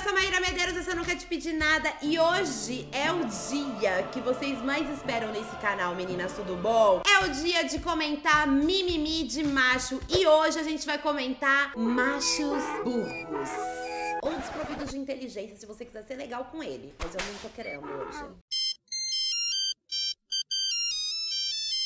sou a Maíra Medeiros, esse Eu Nunca Te Pedi Nada. E hoje é o dia que vocês mais esperam nesse canal, meninas, tudo bom? É o dia de comentar mimimi de macho. E hoje a gente vai comentar machos burros ou desprovidos de inteligência, se você quiser ser legal com ele. Mas eu não tô querendo hoje.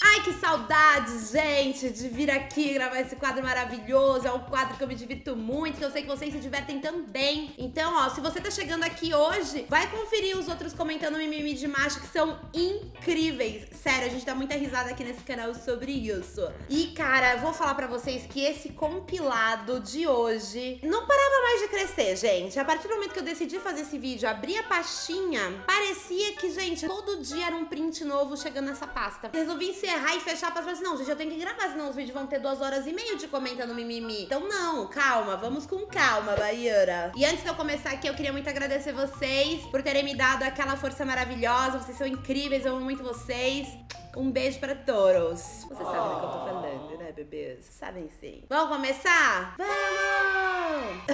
Ai, que saudades, gente, de vir aqui gravar esse quadro maravilhoso. É um quadro que eu me divirto muito, que eu sei que vocês se divertem também. Então, ó, se você tá chegando aqui hoje, vai conferir os outros comentando mimimi de macho, que são incríveis. Sério, a gente dá muita risada aqui nesse canal sobre isso. E, cara, eu vou falar pra vocês que esse compilado de hoje não parava mais de crescer, gente. A partir do momento que eu decidi fazer esse vídeo, abri a pastinha, parecia que, gente, todo dia era um print novo chegando nessa pasta. Resolvi encerrar e fechar a pasta. Não, gente, eu tenho que gravar, senão os vídeos vão ter 2 horas e meia de comentando mimimi. Então não, calma, vamos com calma, Baíra. E antes de eu começar aqui, eu queria muito agradecer vocês por terem me dado aquela força maravilhosa. Vocês são incríveis, eu amo muito vocês. Um beijo pra todos. Vocês sabem do que eu tô falando, né, bebês? Sabem sim. Vamos começar? Vamos!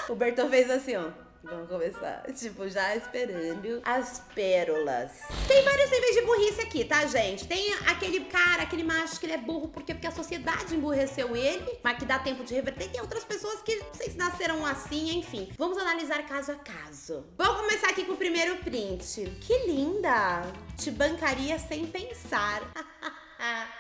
O Bertô fez assim, ó. Vamos começar, tipo, já esperando as pérolas. Tem vários níveis de burrice aqui, tá, gente? Tem aquele cara, aquele macho que ele é burro porque a sociedade emburreceu ele, mas que dá tempo de reverter. E tem outras pessoas que vocês nasceram assim, enfim. Vamos analisar caso a caso. Vamos começar aqui com o primeiro print. Que linda! Te bancaria sem pensar.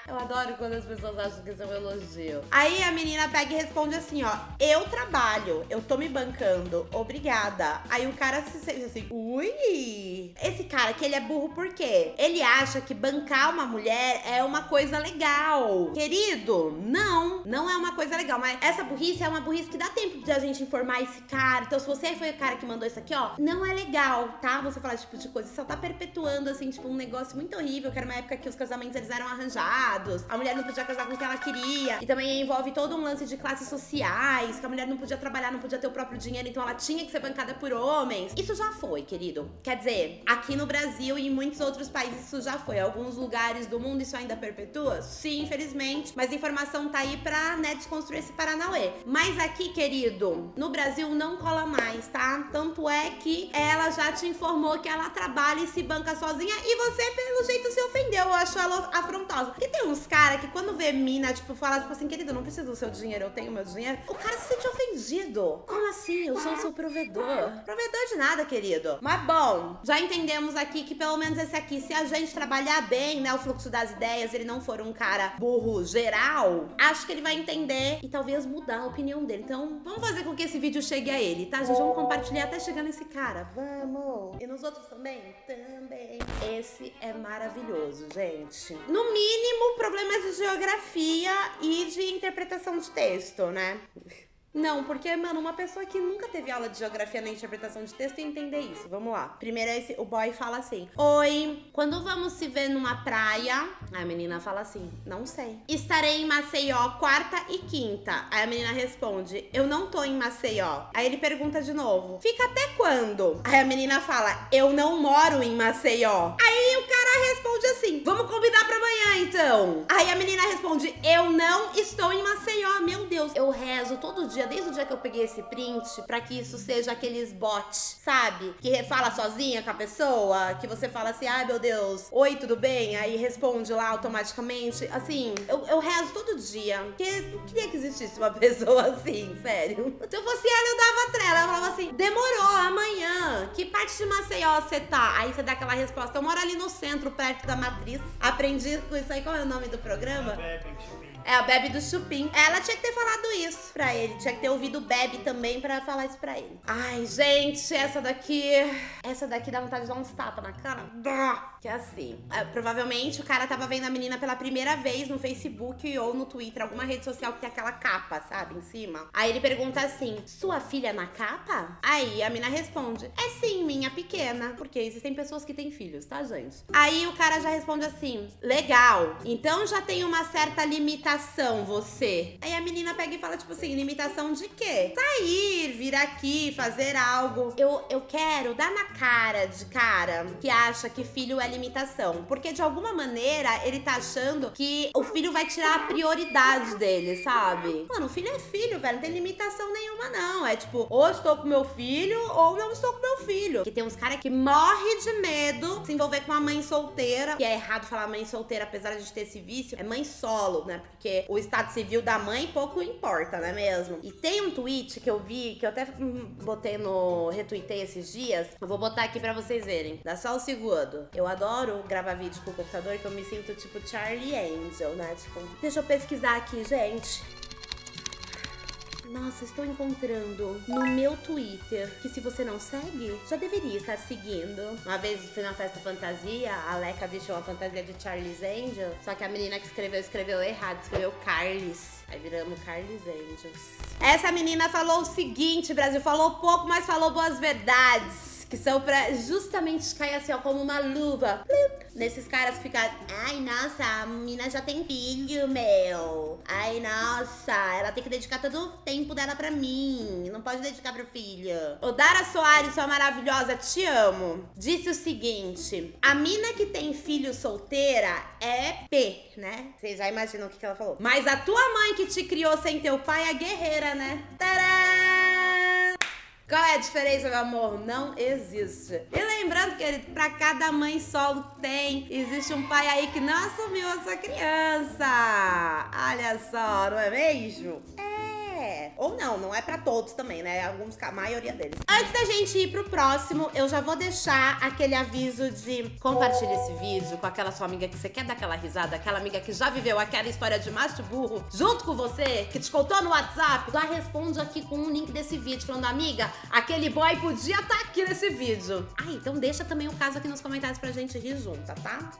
Eu adoro quando as pessoas acham que isso é um elogio. Aí a menina pega e responde assim, ó: eu trabalho, eu tô me bancando, obrigada. Aí o cara se sente assim, ui. Esse cara que ele é burro por quê? Ele acha que bancar uma mulher é uma coisa legal. Querido, não é uma coisa legal. Mas essa burrice é uma burrice que dá tempo de a gente informar esse cara. Então se você foi o cara que mandou isso aqui, ó, não é legal, tá? Você falar esse tipo de coisa, só tá perpetuando, assim, tipo, um negócio muito horrível, que era uma época que os casamentos eles eram arranjados. A mulher não podia casar com quem ela queria. E também envolve todo um lance de classes sociais, que a mulher não podia trabalhar, não podia ter o próprio dinheiro, então ela tinha que ser bancada por homens. Isso já foi, querido. Quer dizer, aqui no Brasil e em muitos outros países isso já foi. Alguns lugares do mundo isso ainda perpetua? Sim, infelizmente. Mas a informação tá aí pra, né, desconstruir esse paranauê. Mas aqui, querido, no Brasil não cola mais, tá? Tanto é que ela já te informou que ela trabalha e se banca sozinha e você, pelo jeito, se ofendeu. Achou ela afrontosa. Porque tem uns caras que quando vê mina, tipo, fala, tipo assim, querido, não preciso do seu dinheiro, eu tenho meu dinheiro. O cara se sente ofendido. Como assim? Eu sou o seu provedor. Provedor de nada, querido. Mas bom, já entendemos aqui que pelo menos esse aqui, se a gente trabalhar bem, né, o fluxo das ideias, ele não for um cara burro geral, acho que ele vai entender e talvez mudar a opinião dele. Então, vamos fazer com que esse vídeo chegue a ele, tá, gente? Vamos compartilhar até chegar nesse cara. Vamos! E nos outros também? Também. Esse é maravilhoso, gente. No mínimo, problemas de geografia e de interpretação de texto, né? Não, porque, mano, uma pessoa que nunca teve aula de geografia nem interpretação de texto ia entender isso. Vamos lá. Primeiro, o boy fala assim: oi, quando vamos se ver numa praia? Aí a menina fala assim: não sei. Estarei em Maceió quarta e quinta. Aí a menina responde: eu não tô em Maceió. Aí ele pergunta de novo: fica até quando? Aí a menina fala: eu não moro em Maceió. Aí o cara responde assim: vamos combinar pra amanhã, então. Aí a menina responde: eu não estou em Maceió. Meu Deus, eu rezo todo dia, desde o dia que eu peguei esse print, pra que isso seja aqueles bots, sabe? Que fala sozinha com a pessoa, que você fala assim, ai meu Deus, oi, tudo bem? Aí responde lá automaticamente. Assim, eu rezo todo dia, porque não queria que existisse uma pessoa assim, sério. Se eu fosse ela, eu dava trela. Ela falava assim, demorou, amanhã. Que parte de Maceió você tá? Aí você dá aquela resposta, eu moro ali no centro, perto da Matriz. Aprendi com isso aí, qual é o nome do programa? É a Bebe do Chupim. Ela tinha que ter falado isso pra ele. Tinha que ter ouvido o Bebe também pra falar isso pra ele. Ai, gente, essa daqui dá vontade de dar uns tapas na cara. Que é assim. Provavelmente o cara tava vendo a menina pela primeira vez no Facebook ou no Twitter, alguma rede social que tem aquela capa, sabe, em cima. Aí ele pergunta assim, sua filha na capa? Aí a menina responde, é sim, minha pequena. Porque existem pessoas que têm filhos, tá, gente? Aí o cara já responde assim, legal. Então já tem uma certa limitação limitação você? Aí a menina pega e fala, tipo assim, limitação de quê? Sair, vir aqui, fazer algo. Eu quero dar na cara de cara que acha que filho é limitação. Porque de alguma maneira ele tá achando que o filho vai tirar a prioridade dele, sabe? Mano, o filho é filho, velho. Não tem limitação nenhuma, não. É tipo, ou estou com meu filho ou não estou com meu filho. Que tem uns caras que morrem de medo de se envolver com uma mãe solteira. Que é errado falar mãe solteira, apesar de ter esse vício. É mãe solo, né? Porque o estado civil da mãe pouco importa, não é mesmo? E tem um tweet que eu vi, que eu até botei retuitei esses dias. Eu vou botar aqui pra vocês verem. Dá só um segundo. Eu adoro gravar vídeo com o computador, que eu me sinto tipo Charlie Angel, né? Tipo, deixa eu pesquisar aqui, gente. Nossa, estou encontrando no meu Twitter, que se você não segue, já deveria estar seguindo. Uma vez fui na festa fantasia, a Leca vestiu uma fantasia de Charlie's Angel, só que a menina que escreveu errado, escreveu Carles. Aí viramos Carles Angels. Essa menina falou o seguinte, Brasil, falou pouco, mas falou boas verdades. Que são pra justamente cair assim, ó, como uma luva. Nesses caras que ficam, ai, nossa, a menina já tem filho, meu. Ai, nossa, ela tem que dedicar todo o tempo dela pra mim. Não pode dedicar pro filho. O Dara Soares, sua maravilhosa, te amo. Disse o seguinte, a mina que tem filho solteira é P, né? Vocês já imaginam o que ela falou. Mas a tua mãe que te criou sem teu pai é guerreira, né? Tadã! Qual é a diferença, meu amor? Não existe. E lembrando que pra cada mãe solo existe um pai aí que não assumiu a sua criança. Olha só, não é mesmo? Ou não é pra todos também, né? A maioria deles. Antes da gente ir pro próximo, eu já vou deixar aquele aviso de compartilhar esse vídeo com aquela sua amiga que você quer dar aquela risada, aquela amiga que já viveu aquela história de macho burro junto com você, que te contou no WhatsApp. Já responde aqui com um link desse vídeo, falando, amiga, aquele boy podia estar aqui nesse vídeo. Ah, então deixa também o caso aqui nos comentários pra gente rir junta, tá?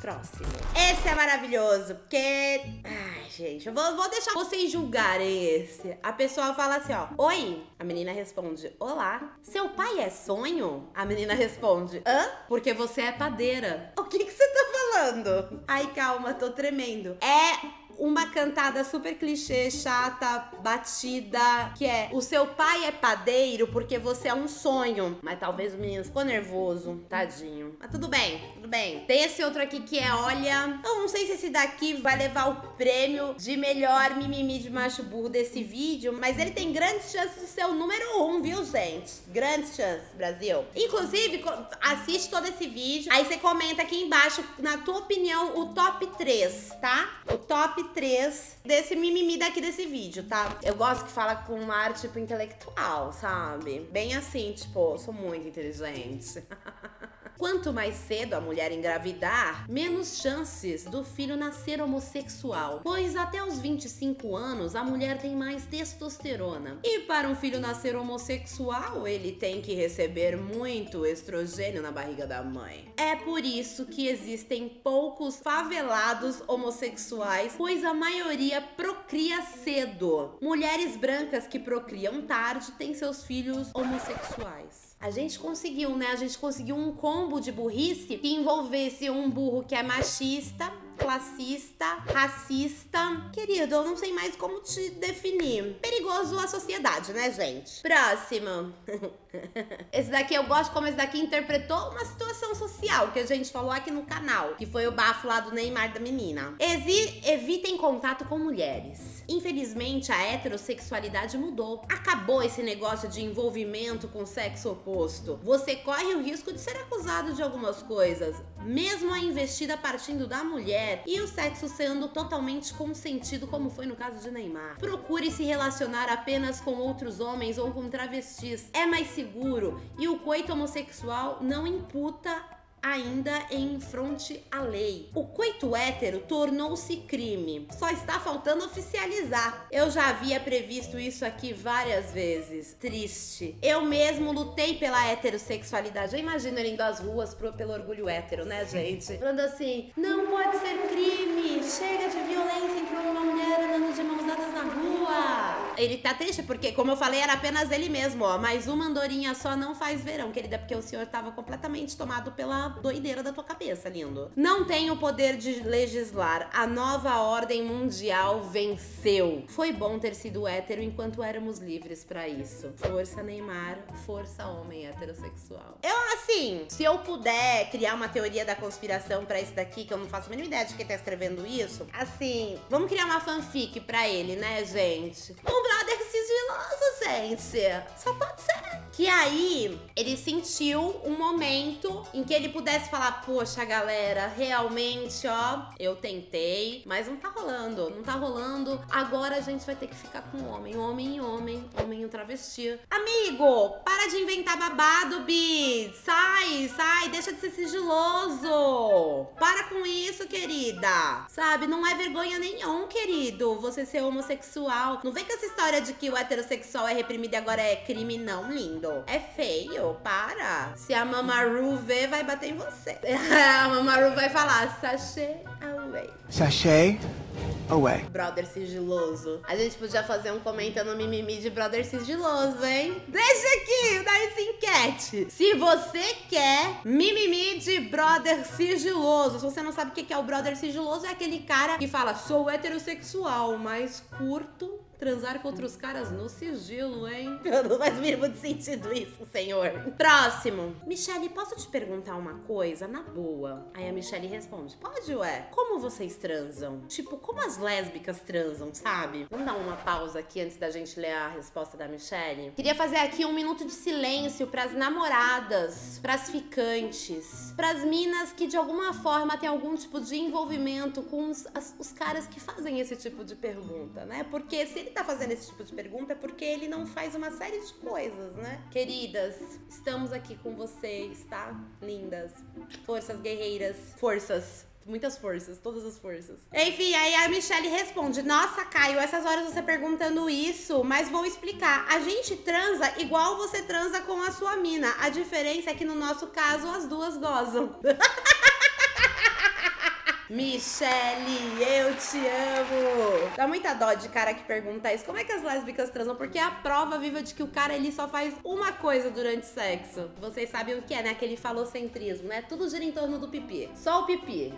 Próximo. Esse é maravilhoso, porque... Ai, gente, eu vou deixar vocês julgarem esse. A pessoa fala assim, ó. Oi. A menina responde, olá. Seu pai é sonho? A menina responde, hã? Porque você é padeira. O que você tá falando? Ai, calma, tô tremendo. É... uma cantada super clichê, chata, batida, que é: o seu pai é padeiro porque você é um sonho. Mas talvez o menino ficou nervoso, tadinho. Mas tudo bem, tudo bem. Tem esse outro aqui que é, olha, eu não sei se esse daqui vai levar o prêmio de melhor mimimi de macho burro desse vídeo, mas ele tem grandes chances de ser o número 1, viu, gente? Grandes chances, Brasil. Inclusive, assiste todo esse vídeo, aí você comenta aqui embaixo, na tua opinião, o top 3, tá? O top 3 desse mimimi daqui desse vídeo, tá? Eu gosto que fala com um ar, tipo, intelectual, sabe? Bem assim, tipo, sou muito inteligente. Quanto mais cedo a mulher engravidar, menos chances do filho nascer homossexual, pois até os 25 anos a mulher tem mais testosterona. E para um filho nascer homossexual, ele tem que receber muito estrogênio na barriga da mãe. É por isso que existem poucos favelados homossexuais, pois a maioria procria cedo. Mulheres brancas que procriam tarde têm seus filhos homossexuais. A gente conseguiu, né? A gente conseguiu um combo de burrice que envolvesse um burro que é machista, classista, racista. Querido, eu não sei mais como te definir. Perigoso a sociedade, né, gente? Próximo. Esse daqui eu gosto como esse daqui interpretou uma situação social que a gente falou aqui no canal, que foi o bafo lá do Neymar da menina. Evitem contato com mulheres. Infelizmente, a heterossexualidade mudou. Acabou esse negócio de envolvimento com o sexo oposto. Você corre o risco de ser acusado de algumas coisas, mesmo a investida partindo da mulher e o sexo sendo totalmente consentido, como foi no caso de Neymar. Procure se relacionar apenas com outros homens ou com travestis. É mais seguro e o coito homossexual não imputa ainda em fronte à lei. O coito hétero tornou-se crime. Só está faltando oficializar. Eu já havia previsto isso aqui várias vezes. Triste. Eu mesmo lutei pela heterossexualidade. Eu imagino ele indo às ruas pelo orgulho hétero, né, gente? Falando assim, não pode ser crime. Chega de violência entre uma mulher andando de mãos dadas na rua. Ele tá triste porque, como eu falei, era apenas ele mesmo, ó. Mas uma andorinha só não faz verão, querida, porque o senhor tava completamente tomado pela doideira da tua cabeça, lindo. Não tem o poder de legislar. A nova ordem mundial venceu. Foi bom ter sido hétero enquanto éramos livres pra isso. Força, Neymar. Força, homem heterossexual. Eu, assim, se eu puder criar uma teoria da conspiração pra esse daqui, que eu não faço a mínima ideia de quem tá escrevendo isso, assim, vamos criar uma fanfic pra ele, né, gente? Um brother sigiloso, gente. Só pode ser. Que aí, ele sentiu um momento em que ele pudesse falar, poxa, galera, realmente, ó, eu tentei, mas não tá rolando, não tá rolando. Agora a gente vai ter que ficar com homem, homem e homem, homem e um travesti. Amigo, para de inventar babado, Bi. Sai, deixa de ser sigiloso. Para com isso, querida. Sabe, não é vergonha nenhum, querido, você ser homossexual. Não vem com essa história de que o heterossexual é reprimido e agora é crime, não, lindo. É feio, para. Se a Mamaru ver, vai bater em você. A Mamaru vai falar, sachê away. Sachê away. Brother sigiloso. A gente podia fazer um comentando mimimi de brother sigiloso, hein? Deixa aqui, dá essa enquete. Se você quer mimimi de brother sigiloso. Se você não sabe o que é o brother sigiloso, é aquele cara que fala, sou heterossexual, mas curto transar com outros caras no sigilo, hein? Não faz o mínimo de sentido isso, senhor. Próximo. Michelle, posso te perguntar uma coisa? Na boa. Aí a Michelle responde, pode, ué. Como vocês transam? Tipo, como as lésbicas transam, sabe? Vamos dar uma pausa aqui antes da gente ler a resposta da Michelle? Queria fazer aqui um minuto de silêncio pras namoradas, pras ficantes, pras minas que de alguma forma tem algum tipo de envolvimento com os caras que fazem esse tipo de pergunta, né? Porque se ele tá fazendo esse tipo de pergunta é porque ele não faz uma série de coisas, né? Queridas, estamos aqui com vocês, tá? Lindas. Forças guerreiras. Forças. Muitas forças, todas as forças. Enfim, aí a Michelle responde, nossa, Caio, essas horas você perguntando isso, mas vou explicar. A gente transa igual você transa com a sua mina. A diferença é que no nosso caso as duas gozam. Michelle, eu te amo. Dá muita dó de cara que pergunta isso. Como é que as lésbicas transam? Porque é a prova viva de que o cara ali só faz uma coisa durante o sexo. Vocês sabem o que é, né? Aquele falocentrismo, né? Tudo gira em torno do pipi. Só o pipi,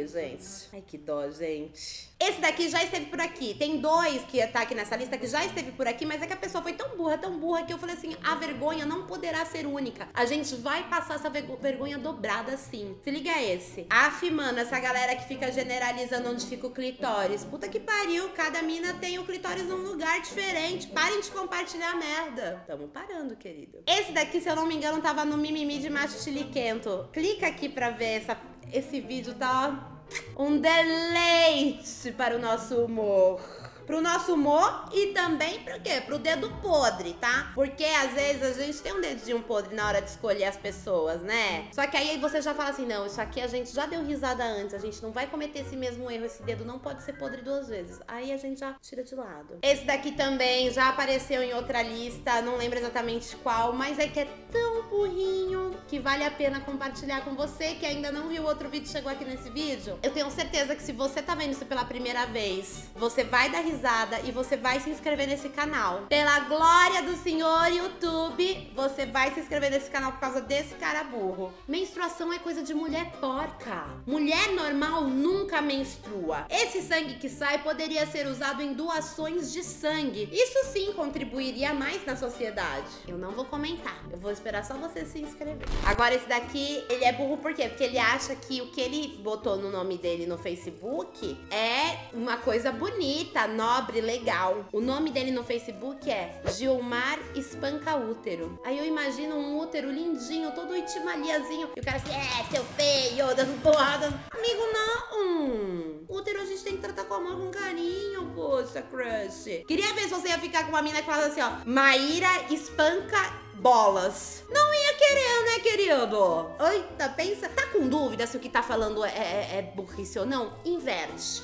gente. Ai, que dó, gente. Esse daqui já esteve por aqui. Tem dois que tá aqui nessa lista que já esteve por aqui, mas é que a pessoa foi tão burra, que eu falei assim, a vergonha não poderá ser única. A gente vai passar essa vergonha dobrada sim. Se liga esse. Aff, mano, essa galera que fica generalizando onde fica o clitóris. Puta que pariu, cada mina tem o clitóris num lugar diferente. Parem de compartilhar merda. Tamo parando, querido. Esse daqui, se eu não me engano, tava no mimimi de macho chiliquento. Clica aqui pra ver esse vídeo, tá, ó. Um deleite para o nosso humor. Pro nosso humor e também pro quê? Pro dedo podre, tá? Porque às vezes a gente tem um dedinho podre na hora de escolher as pessoas, né? Só que aí você já fala assim, não, isso aqui a gente já deu risada antes, a gente não vai cometer esse mesmo erro, esse dedo não pode ser podre duas vezes. Aí a gente já tira de lado. Esse daqui também já apareceu em outra lista, não lembro exatamente qual, mas é que é tão burrinho que vale a pena compartilhar com você que ainda não viu outro vídeo e chegou aqui nesse vídeo. Eu tenho certeza que se você tá vendo isso pela primeira vez, você vai dar risada e você vai se inscrever nesse canal. Pela glória do Senhor YouTube, você vai se inscrever nesse canal por causa desse cara burro. Menstruação é coisa de mulher porca. Mulher normal nunca menstrua. Esse sangue que sai poderia ser usado em doações de sangue. Isso sim contribuiria mais na sociedade. Eu não vou comentar. Eu vou esperar só você se inscrever. Agora esse daqui, ele é burro por quê? Porque ele acha que o que ele botou no nome dele no Facebook é uma coisa bonita, nobre, legal. O nome dele no Facebook é Gilmar Espanca Útero. Aí eu imagino um útero lindinho, todo itimaliazinho. E o cara assim, seu feio, dando porrada. Amigo, não. Útero a gente tem que tratar com amor, com carinho, poxa, crush. Queria ver se você ia ficar com uma mina que fala assim, ó, Maíra Espanca bolas. Não ia querer, né, querido? Eita, pensa. Tá com dúvida se o que tá falando é burrice ou não? Inverte.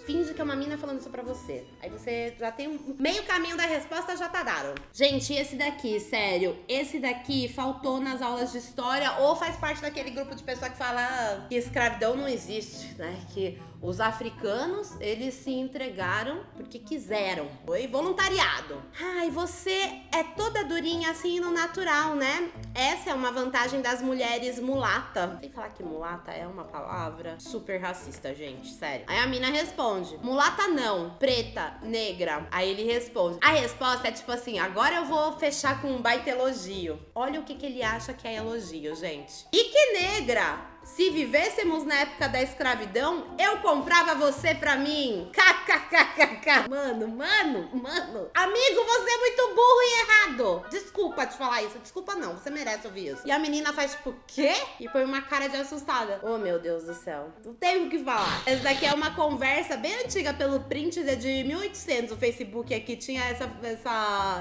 Finge que é uma mina falando isso pra você. Aí você já tem meio caminho da resposta, já tá dado. Gente, esse daqui, sério, esse daqui faltou nas aulas de história ou faz parte daquele grupo de pessoa que fala que escravidão não existe, né? Que Os africanos, eles se entregaram porque quiseram. Foi voluntariado. Ai, você é toda durinha assim no natural, né? Essa é uma vantagem das mulheres mulata. Tem que falar que mulata é uma palavra super racista, gente, sério. Aí a mina responde, mulata não, preta, negra. Aí ele responde. A resposta é tipo assim, agora eu vou fechar com um baita elogio. Olha o que ele acha que é elogio, gente. E que negra! Se vivêssemos na época da escravidão, eu comprava você pra mim. KKKKK. Mano. Amigo, você é muito burro e errado. Desculpa te falar isso. Desculpa não, você merece ouvir isso. E a menina faz tipo, quê? E põe uma cara de assustada. Oh, meu Deus do céu. Não tenho o que falar. Essa daqui é uma conversa bem antiga pelo print de 1800. O Facebook aqui tinha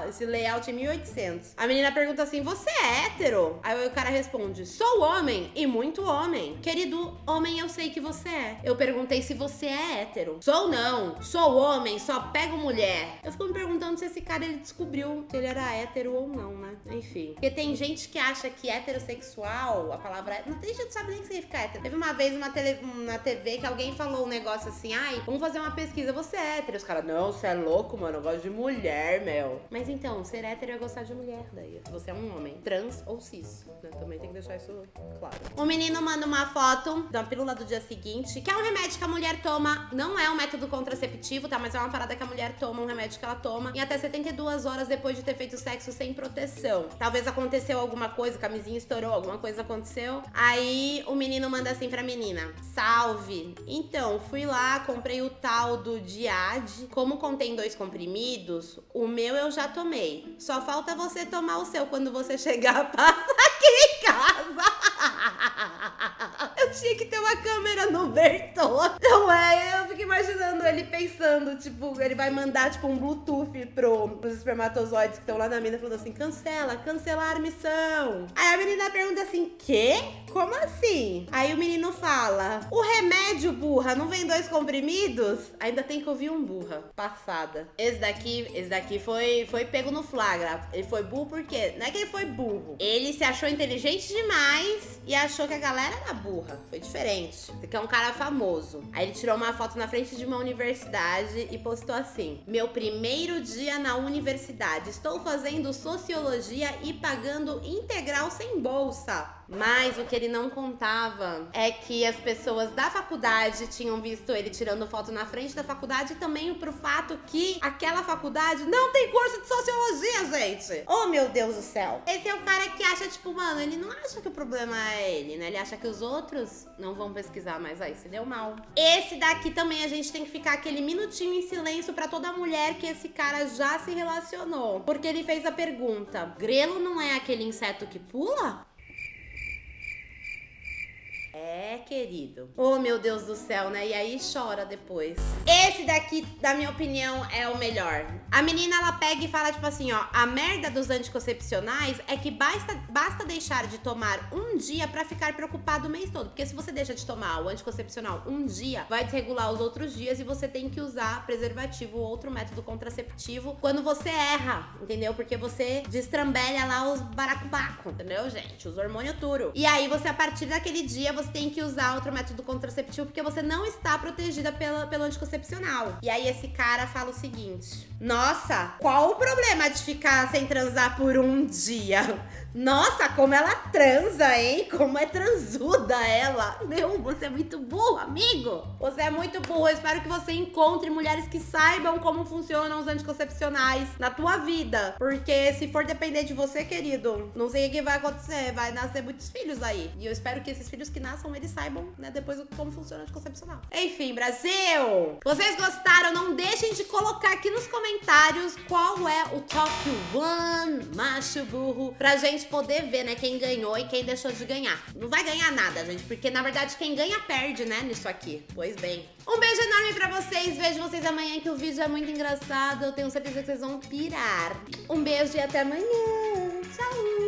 esse layout em 1800. A menina pergunta assim, você é hétero? Aí o cara responde, sou homem e muito homem. Querido homem, eu sei que você é. Eu perguntei se você é hétero. Sou não. Sou homem, só pego mulher. Eu fico me perguntando se esse cara, ele descobriu se ele era hétero ou não, né? Enfim. Porque tem gente que acha que heterossexual, a palavra hétero, não tem gente que sabe nem que significa hétero. Teve uma vez na TV que alguém falou um negócio assim, ai, vamos fazer uma pesquisa, você é hétero? Os caras, não, você é louco, mano, eu gosto de mulher, meu. Mas então, ser hétero é gostar de mulher, daí. Se você é um homem, trans ou cis, né? Também tem que deixar isso claro. O menino manda uma foto da pílula do dia seguinte, que é um remédio que a mulher toma, não é um método contraceptivo, tá? Mas é uma parada que a mulher toma, um remédio que ela toma em até 72 horas depois de ter feito sexo sem proteção. Talvez aconteceu alguma coisa, a camisinha estourou, alguma coisa aconteceu. Aí o menino manda assim pra menina, salve. Então, fui lá, comprei o tal do Diad. Como contém 2 comprimidos, o meu eu já tomei. Só falta você tomar o seu quando você chegar, passa aqui em casa. Eu tinha que ter uma câmera no Bertô. Não é? Eu fico imaginando ele pensando, tipo, ele vai mandar, tipo, um Bluetooth pros espermatozoides que estão lá na mina, falando assim, cancelar a missão. Aí a menina pergunta assim, quê? Como assim? Aí o menino fala, o remédio, burra, não vem 2 comprimidos? Ainda tem que ouvir um burra. Passada. Esse daqui foi pego no flagra. Ele foi burro porque, não é que ele foi burro. Ele se achou inteligente demais e achou que a galera era burra. Foi diferente. Esse aqui é um cara famoso. Aí ele tirou uma foto na frente de uma universidade e postou assim, meu primeiro dia na universidade. Estou fazendo sociologia e pagando integral sem bolsa. Mas o que ele não contava é que as pessoas da faculdade tinham visto ele tirando foto na frente da faculdade e também pro fato que aquela faculdade não tem curso de sociologia, gente. Oh, meu Deus do céu. Esse é o cara que acha, tipo, mano, ele não acha que o problema é ele, né? Ele acha que os outros não vão pesquisar, mas aí se deu mal. Esse daqui também a gente tem que ficar aquele minutinho em silêncio pra toda mulher que esse cara já se relacionou. Porque ele fez a pergunta, grelo não é aquele inseto que pula? É, querido. Oh, meu Deus do céu, né? E aí chora depois. Esse daqui, da minha opinião, é o melhor. A menina, ela pega e fala, tipo assim, ó, a merda dos anticoncepcionais é que basta deixar de tomar um dia pra ficar preocupado o mês todo. Porque se você deixa de tomar o anticoncepcional um dia, vai desregular os outros dias e você tem que usar preservativo ou outro método contraceptivo quando você erra, entendeu? Porque você destrambelha lá os baracubaco, entendeu, gente? Os hormônios tudo. E aí você, a partir daquele dia, você tem que usar outro método contraceptivo porque você não está protegida pelo anticoncepcional. E aí esse cara fala o seguinte, nossa, qual o problema de ficar sem transar por um dia? Nossa, como ela transa, hein? Como é transuda ela. Meu, você é muito burro, amigo. Você é muito burro. Eu espero que você encontre mulheres que saibam como funcionam os anticoncepcionais na tua vida. Porque se for depender de você, querido, não sei o que vai acontecer. Vai nascer muitos filhos aí. E eu espero que esses filhos que nasçam, eles saibam, né, depois como funciona o anticoncepcional. Enfim, Brasil! Vocês gostaram? Não deixem de colocar aqui nos comentários qual é o top 1 macho burro pra gente poder ver, né, quem ganhou e quem deixou de ganhar. Não vai ganhar nada, gente, porque na verdade quem ganha perde, né, nisso aqui. Pois bem. Um beijo enorme pra vocês. Vejo vocês amanhã, que o vídeo é muito engraçado. Eu tenho certeza que vocês vão pirar. Um beijo e até amanhã. Tchau!